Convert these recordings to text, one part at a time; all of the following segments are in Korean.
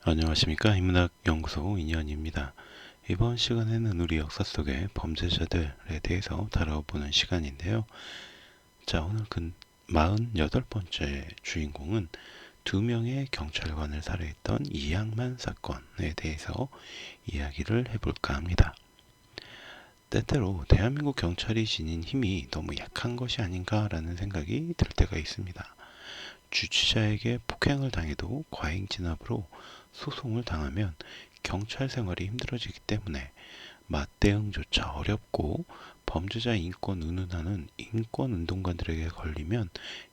안녕하십니까. 인문학연구소 인연입니다. 이번 시간에는 우리 역사 속의 범죄자들에 대해서 다뤄보는 시간인데요. 자, 오늘 그 48번째 주인공은 두 명의 경찰관을 살해했던 이양만 사건에 대해서 이야기를 해볼까 합니다. 때때로 대한민국 경찰이 지닌 힘이 너무 약한 것이 아닌가라는 생각이 들 때가 있습니다. 주치자에게 폭행을 당해도 과잉 진압으로 소송을 당하면 경찰 생활이 힘들어지기 때문에 맞대응조차 어렵고 범죄자 인권 운운하는 인권운동가들에게 걸리면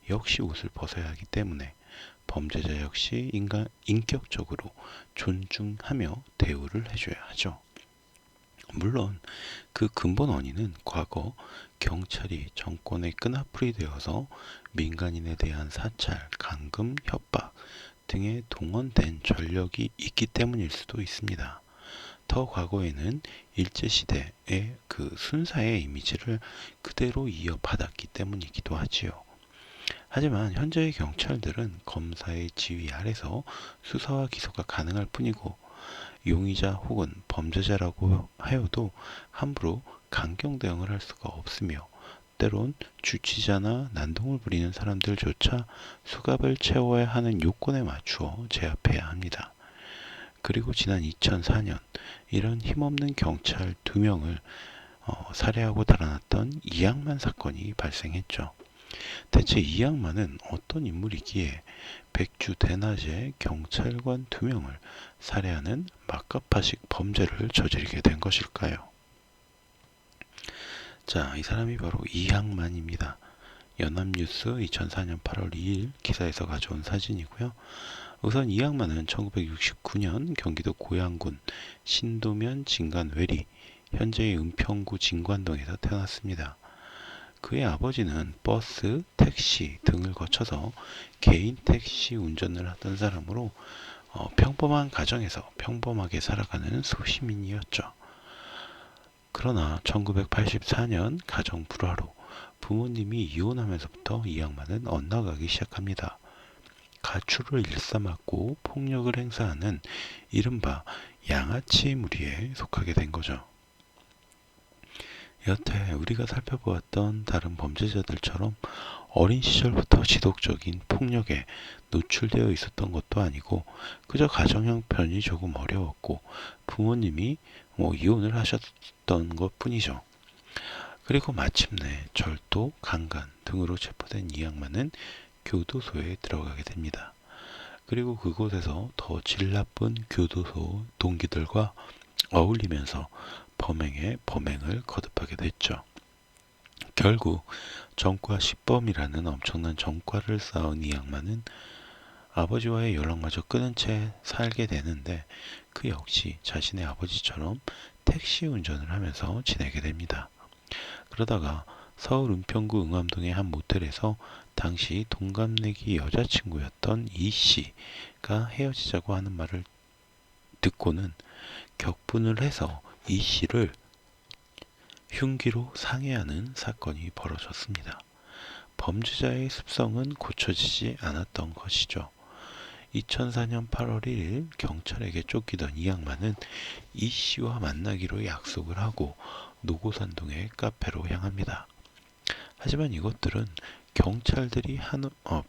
역시 옷을 벗어야 하기 때문에 범죄자 역시 인격적으로 존중하며 대우를 해줘야 하죠. 물론 그 근본 원인은 과거 경찰이 정권의 끈앞풀이 되어서 민간인에 대한 사찰, 감금, 협박 등에 동원된 전력이 있기 때문일 수도 있습니다. 더 과거에는 일제시대의 그 순사의 이미지를 그대로 이어받았기 때문이기도 하지요. 하지만 현재의 경찰들은 검사의 지휘 아래서 수사와 기소가 가능할 뿐이고 용의자 혹은 범죄자라고 하여도 함부로 강경 대응을 할 수가 없으며 때론 주치자나 난동을 부리는 사람들조차 수갑을 채워야 하는 요건에 맞추어 제압해야 합니다. 그리고 지난 2004년 이런 힘없는 경찰 2명을 살해하고 달아났던 이양만 사건이 발생했죠. 대체 이양만은 어떤 인물이기에 백주 대낮에 경찰관 2명을 살해하는 막가파식 범죄를 저지르게 된 것일까요? 자, 이 사람이 바로 이양만입니다. 연합뉴스 2004년 8월 2일 기사에서 가져온 사진이고요. 우선 이양만은 1969년 경기도 고양군 신도면 진간외리, 현재의 은평구 진관동에서 태어났습니다. 그의 아버지는 버스, 택시 등을 거쳐서 개인 택시 운전을 하던 사람으로 평범한 가정에서 평범하게 살아가는 소시민이었죠. 그러나 1984년 가정 불화로 부모님이 이혼하면서부터 이양만은 엇나가기 시작합니다. 가출을 일삼았고 폭력을 행사하는 이른바 양아치 무리에 속하게 된 거죠. 여태 우리가 살펴보았던 다른 범죄자들처럼 어린 시절부터 지속적인 폭력에 노출되어 있었던 것도 아니고 그저 가정 형편이 조금 어려웠고 부모님이 이혼을 하셨던 것 뿐이죠. 그리고 마침내 절도, 강간 등으로 체포된 이양만은 교도소에 들어가게 됩니다. 그리고 그곳에서 더 질 나쁜 교도소 동기들과 어울리면서 범행을 거듭하게 됐죠. 결국 전과 10범이라는 엄청난 전과를 쌓은 이 양반은 아버지와의 연락마저 끊은 채 살게 되는데 그 역시 자신의 아버지처럼 택시 운전을 하면서 지내게 됩니다. 그러다가 서울 은평구 응암동의 한 모텔에서 당시 동갑내기 여자친구였던 이 씨가 헤어지자고 하는 말을 듣고는 격분을 해서 이 씨를 흉기로 상해하는 사건이 벌어졌습니다. 범죄자의 습성은 고쳐지지 않았던 것이죠. 2004년 8월 1일 경찰에게 쫓기던 이 양반은 이 씨와 만나기로 약속을 하고 노고산동의 카페로 향합니다. 하지만 이것들은 경찰들이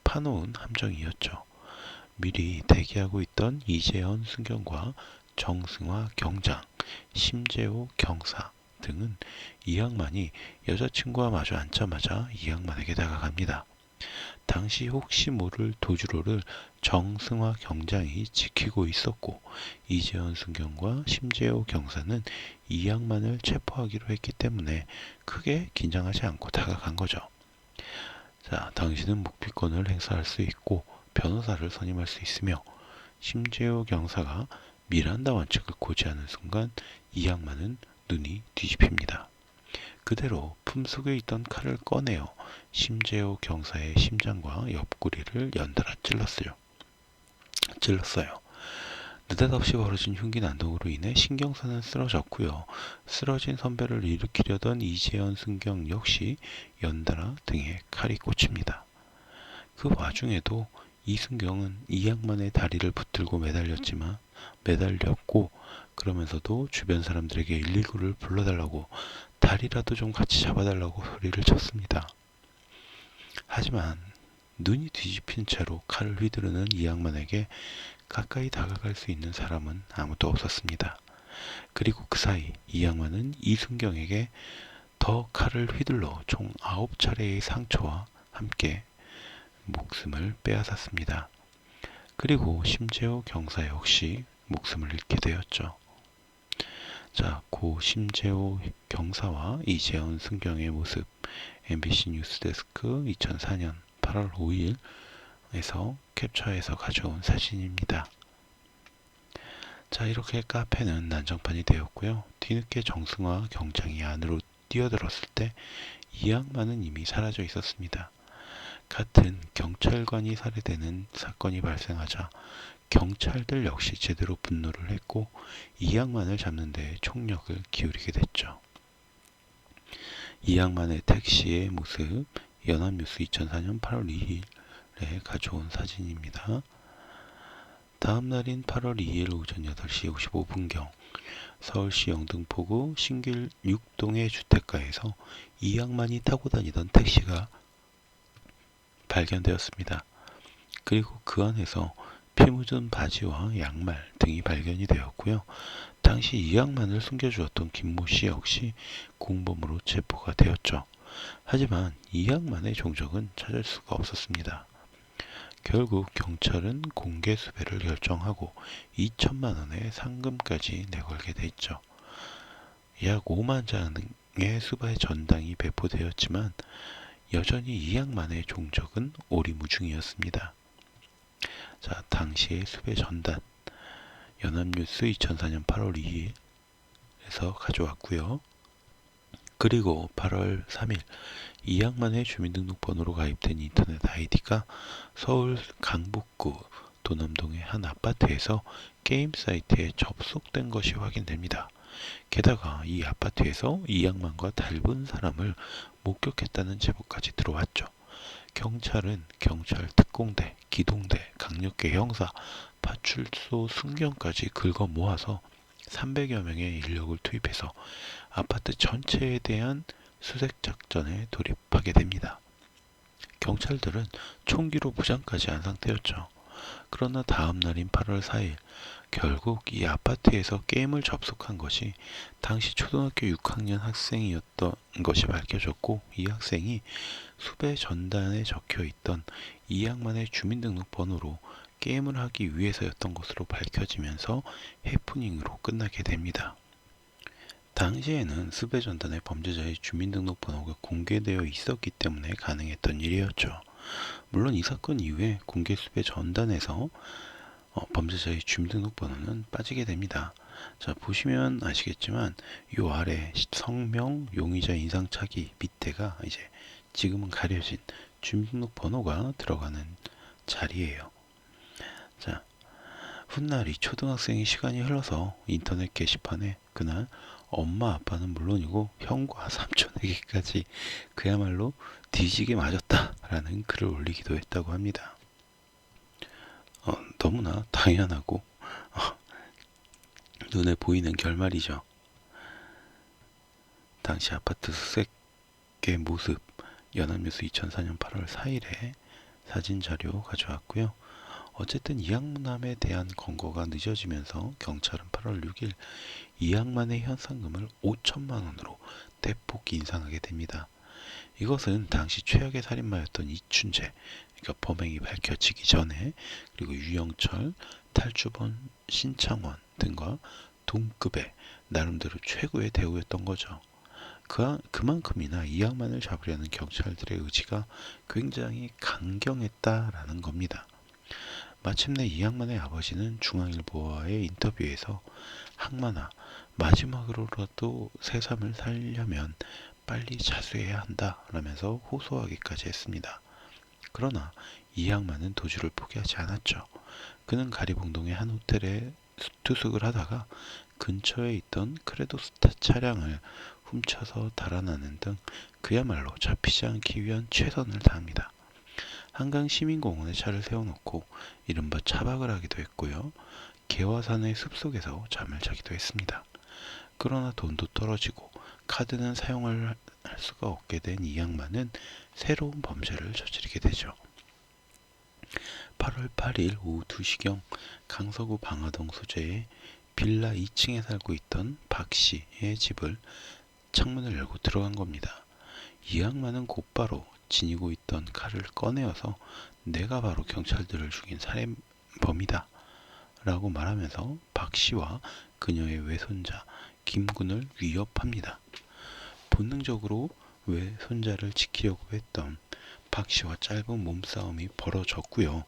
파놓은 함정이었죠. 미리 대기하고 있던 이재현 순경과 정승화 경장, 심재호 경사 등은 이 양반이 여자친구와 마주 앉자마자 이 양반에게 다가갑니다. 당시 혹시 모를 도주로를 정승화 경장이 지키고 있었고 이재현 순경과 심재호 경사는 이 양반을 체포하기로 했기 때문에 크게 긴장하지 않고 다가간 거죠. 자, 당신은 묵비권을 행사할 수 있고 변호사를 선임할 수 있으며 심재호 경사가 미란다 원칙을 고지하는 순간 이 양반은 눈이 뒤집힙니다. 그대로 품속에 있던 칼을 꺼내어 심재호 경사의 심장과 옆구리를 연달아 찔렀어요. 느닷없이 벌어진 흉기 난동으로 인해 신경사는 쓰러졌고요. 쓰러진 선배를 일으키려던 이재현 순경 역시 연달아 등에 칼이 꽂힙니다. 그 와중에도 이순경은 이 양반의 다리를 붙들고 매달렸지만 매달렸고 그러면서도 주변 사람들에게 119를 불러달라고 다리라도 좀 같이 잡아달라고 소리를 쳤습니다. 하지만 눈이 뒤집힌 채로 칼을 휘두르는 이 양반에게 가까이 다가갈 수 있는 사람은 아무도 없었습니다. 그리고 그 사이 이 양반은 이순경에게 더 칼을 휘둘러 총 9차례의 상처와 함께 목숨을 빼앗았습니다. 그리고 심재호 경사 역시 목숨을 잃게 되었죠. 자, 고 심재호 경사와 이재현 순경의 모습 MBC 뉴스데스크 2004년 8월 5일에서 캡처해서 가져온 사진입니다. 자, 이렇게 카페는 난장판이 되었고요. 뒤늦게 정승화 경장이 안으로 뛰어들었을 때 이 양반은 이미 사라져 있었습니다. 같은 경찰관이 살해되는 사건이 발생하자 경찰들 역시 제대로 분노를 했고 이 양반을 잡는 데 총력을 기울이게 됐죠. 이 양반의 택시의 모습 연합뉴스 2004년 8월 2일에 가져온 사진입니다. 다음 날인 8월 2일 오전 8시 55분경 서울시 영등포구 신길 6동의 주택가에서 이 양반이 타고 다니던 택시가 발견되었습니다. 그리고 그 안에서 피 묻은 바지와 양말 등이 발견이 되었고요. 당시 이 양반을 숨겨주었던 김모 씨 역시 공범으로 체포가 되었죠. 하지만 이 양반의 종적은 찾을 수가 없었습니다. 결국 경찰은 공개 수배를 결정하고 2천만 원의 상금까지 내걸게 됐죠. 약 5만 장의 수배 전당이 배포되었지만 여전히 이 양반의 종적은 오리무중이었습니다. 자, 당시의 수배 전단 연합뉴스 2004년 8월 2일에서 가져왔고요. 그리고 8월 3일 이 양반의 주민등록번호로 가입된 인터넷 아이디가 서울 강북구 도남동의 한 아파트에서 게임 사이트에 접속된 것이 확인됩니다. 게다가 이 아파트에서 이 양반과 닮은 사람을 목격했다는 제보까지 들어왔죠. 경찰은 경찰 특공대, 기동대, 강력계 형사, 파출소 순경까지 긁어 모아서 300여 명의 인력을 투입해서 아파트 전체에 대한 수색 작전에 돌입하게 됩니다. 경찰들은 총기로 무장까지 한 상태였죠. 그러나 다음 날인 8월 4일 결국 이 아파트에서 게임을 접속한 것이 당시 초등학교 6학년 학생이었던 것이 밝혀졌고 이 학생이 수배 전단에 적혀있던 이 양반의 주민등록번호로 게임을 하기 위해서였던 것으로 밝혀지면서 해프닝으로 끝나게 됩니다. 당시에는 수배 전단에 범죄자의 주민등록번호가 공개되어 있었기 때문에 가능했던 일이었죠. 물론 이 사건 이후에 공개 수배 전단에서 범죄자의 주민등록번호는 빠지게 됩니다. 자, 보시면 아시겠지만 이 아래 성명, 용의자 인상착의 밑에가 이제 지금은 가려진 주민등록번호가 들어가는 자리예요. 자, 훗날 이 초등학생이 시간이 흘러서 인터넷 게시판에 그날 엄마 아빠는 물론이고 형과 삼촌에게까지 그야말로 뒤지게 맞았다라는 글을 올리기도 했다고 합니다. 너무나 당연하고 눈에 보이는 결말이죠. 당시 아파트 수색의 모습 연합뉴스 2004년 8월 4일에 사진 자료 가져왔고요. 어쨌든 이 양반에 대한 검거가 늦어지면서 경찰은 8월 6일 이 양반의 현상금을 5천만 원으로 대폭 인상하게 됩니다. 이것은 당시 최악의 살인마였던 이춘재, 그러니까 범행이 밝혀지기 전에 그리고 유영철, 탈주범 신창원 등과 동급의 나름대로 최고의 대우였던 거죠. 그만큼이나 이 양반을 잡으려는 경찰들의 의지가 굉장히 강경했다라는 겁니다. 마침내 이 양반의 아버지는 중앙일보와의 인터뷰에서 항만아, 마지막으로라도 새삼을 살려면 빨리 자수해야 한다 라면서 호소하기까지 했습니다. 그러나 이 양반은 도주를 포기하지 않았죠. 그는 가리봉동의 한 호텔에 투숙을 하다가 근처에 있던 크레도스타 차량을 훔쳐서 달아나는 등 그야말로 잡히지 않기 위한 최선을 다합니다. 한강 시민공원에 차를 세워놓고 이른바 차박을 하기도 했고요. 개화산의 숲속에서 잠을 자기도 했습니다. 그러나 돈도 떨어지고 카드는 사용할 수가 없게 된 이 양반은 새로운 범죄를 저지르게 되죠. 8월 8일 오후 2시경 강서구 방화동 소재의 빌라 2층에 살고 있던 박 씨의 집을 창문을 열고 들어간 겁니다. 이 양반은 곧바로 지니고 있던 칼을 꺼내어서 내가 바로 경찰들을 죽인 살인범이다 라고 말하면서 박 씨와 그녀의 외손자 김군을 위협합니다. 본능적으로 외손자를 지키려고 했던 박 씨와 짧은 몸싸움이 벌어졌고요.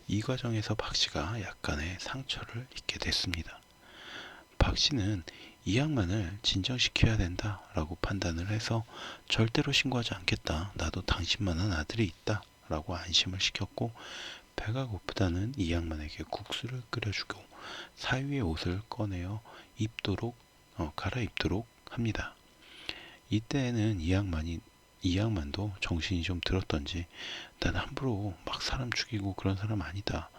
이 과정에서 박 씨가 약간의 상처를 입게 됐습니다. 박 씨는 이 양반을 진정시켜야 된다 라고 판단을 해서 절대로 신고하지 않겠다. 나도 당신만한 아들이 있다 라고 안심을 시켰고, 배가 고프다는 이 양반에게 국수를 끓여주고 사위의 옷을 꺼내어 갈아입도록 합니다. 이때에는 이 양반도 정신이 좀 들었던지 난 함부로 막 사람 죽이고 그런 사람 아니다.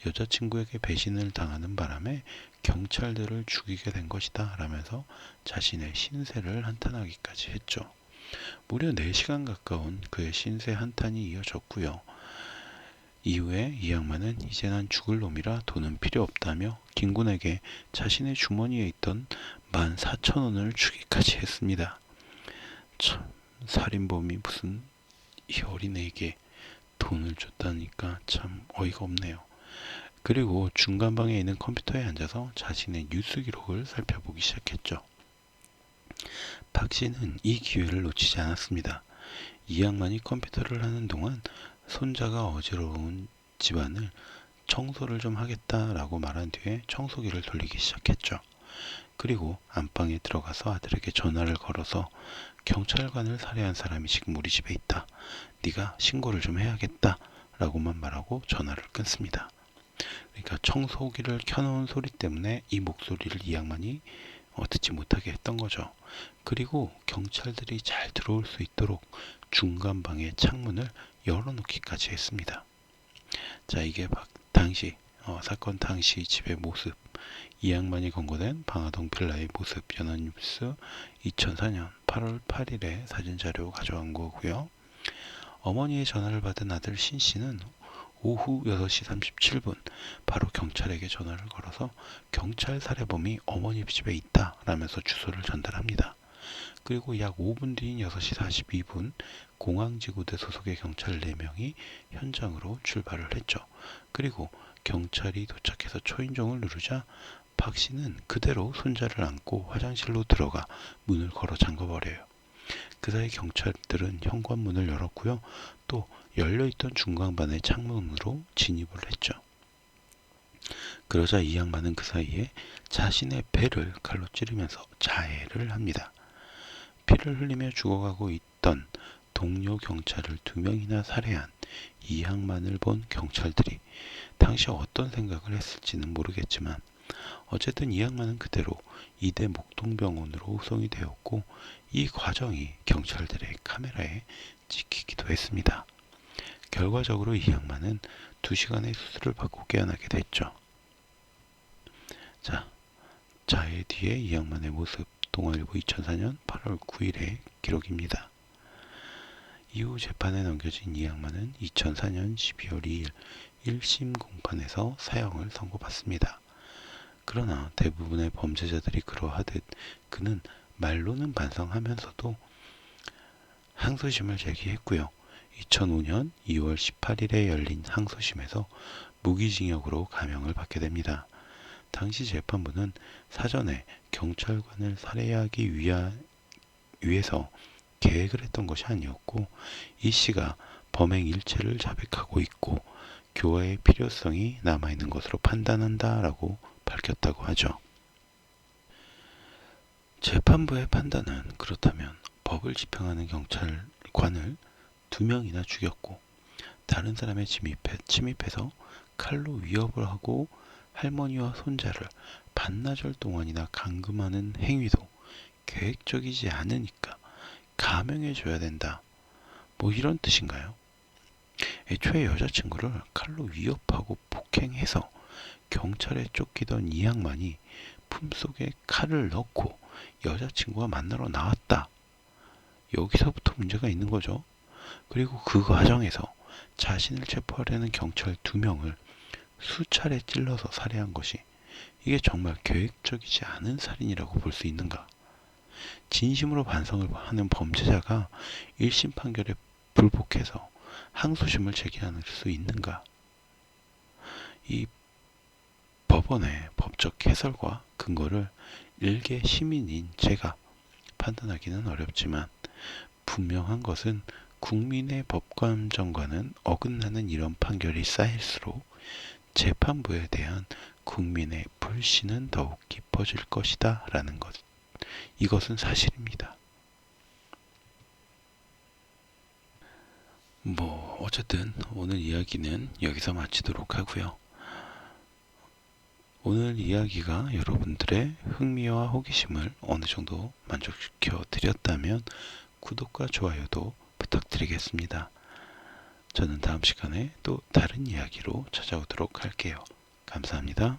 여자친구에게 배신을 당하는 바람에 경찰들을 죽이게 된 것이다 라면서 자신의 신세를 한탄하기까지 했죠. 무려 4시간 가까운 그의 신세 한탄이 이어졌고요. 이후에 이 양반은 이제 난 죽을 놈이라 돈은 필요 없다며 김군에게 자신의 주머니에 있던 14,000원을 주기까지 했습니다. 참, 살인범이 무슨 이 어린애에게 돈을 줬다니까 참 어이가 없네요. 그리고 중간방에 있는 컴퓨터에 앉아서 자신의 뉴스 기록을 살펴보기 시작했죠. 박 씨는 이 기회를 놓치지 않았습니다. 이 양반이 컴퓨터를 하는 동안 손자가 어지러운 집안을 청소를 좀 하겠다라고 말한 뒤에 청소기를 돌리기 시작했죠. 그리고 안방에 들어가서 아들에게 전화를 걸어서 경찰관을 살해한 사람이 지금 우리 집에 있다. 네가 신고를 좀 해야겠다 라고만 말하고 전화를 끊습니다. 그러니까 청소기를 켜놓은 소리 때문에 이 목소리를 이 양반이 듣지 못하게 했던 거죠. 그리고 경찰들이 잘 들어올 수 있도록 중간방의 창문을 열어놓기까지 했습니다. 자, 이게 사건 당시 집의 모습, 이 양반이 검거된 방화동 빌라의 모습, 연합뉴스 2004년 8월 8일에 사진자료 가져간 거고요. 어머니의 전화를 받은 아들 신 씨는 오후 6시 37분 바로 경찰에게 전화를 걸어서 경찰 살해범이 어머니 집에 있다 라면서 주소를 전달합니다. 그리고 약 5분 뒤인 6시 42분 공항지구대 소속의 경찰 4명이 현장으로 출발을 했죠. 그리고 경찰이 도착해서 초인종을 누르자 박 씨는 그대로 손자를 안고 화장실로 들어가 문을 걸어 잠궈버려요. 그 사이 경찰들은 현관문을 열었고요. 또 열려있던 중간반의 창문으로 진입을 했죠. 그러자 이 양반은 그 사이에 자신의 배를 칼로 찌르면서 자해를 합니다. 피를 흘리며 죽어가고 있던 동료 경찰을 2명이나 살해한 이 양반을 본 경찰들이 당시 어떤 생각을 했을지는 모르겠지만 어쨌든 이 양반은 그대로 이대 목동병원으로 후송이 되었고 이 과정이 경찰들의 카메라에 찍히기도 했습니다. 결과적으로 이 양반은 2시간의 수술을 받고 깨어나게 됐죠. 자, 자해 뒤에 이 양반의 모습, 동아일보 2004년 8월 9일의 기록입니다. 이후 재판에 넘겨진 이 양반은 2004년 12월 2일 1심 공판에서 사형을 선고받습니다. 그러나 대부분의 범죄자들이 그러하듯 그는 말로는 반성하면서도 항소심을 제기했고요. 2005년 2월 18일에 열린 항소심에서 무기징역으로 감형을 받게 됩니다. 당시 재판부는 사전에 경찰관을 살해하기 위해서 계획을 했던 것이 아니었고 이 씨가 범행 일체를 자백하고 있고 교화의 필요성이 남아있는 것으로 판단한다라고 밝혔다고 하죠. 재판부의 판단은 그렇다면 법을 집행하는 경찰관을 2명이나 죽였고 다른 사람의 침입해서 칼로 위협을 하고 할머니와 손자를 반나절 동안이나 감금하는 행위도 계획적이지 않으니까 감형해줘야 된다. 뭐 이런 뜻인가요? 애초에 여자친구를 칼로 위협하고 폭행해서 경찰에 쫓기던 이 양반이 품속에 칼을 넣고 여자친구와 만나러 나왔다. 여기서부터 문제가 있는 거죠. 그리고 그 과정에서 자신을 체포하려는 경찰 2명을 수차례 찔러서 살해한 것이 이게 정말 계획적이지 않은 살인이라고 볼 수 있는가? 진심으로 반성을 하는 범죄자가 1심 판결에 불복해서 항소심을 제기할 수 있는가? 이 법원의 법적 해설과 근거를 일개 시민인 제가 판단하기는 어렵지만 분명한 것은 국민의 법감정과는 어긋나는 이런 판결이 쌓일수록 재판부에 대한 국민의 불신은 더욱 깊어질 것이다 라는 것. 이것은 사실입니다. 어쨌든 오늘 이야기는 여기서 마치도록 하고요. 오늘 이야기가 여러분들의 흥미와 호기심을 어느 정도 만족시켜 드렸다면 구독과 좋아요도 부탁드리겠습니다. 저는 다음 시간에 또 다른 이야기로 찾아오도록 할게요. 감사합니다.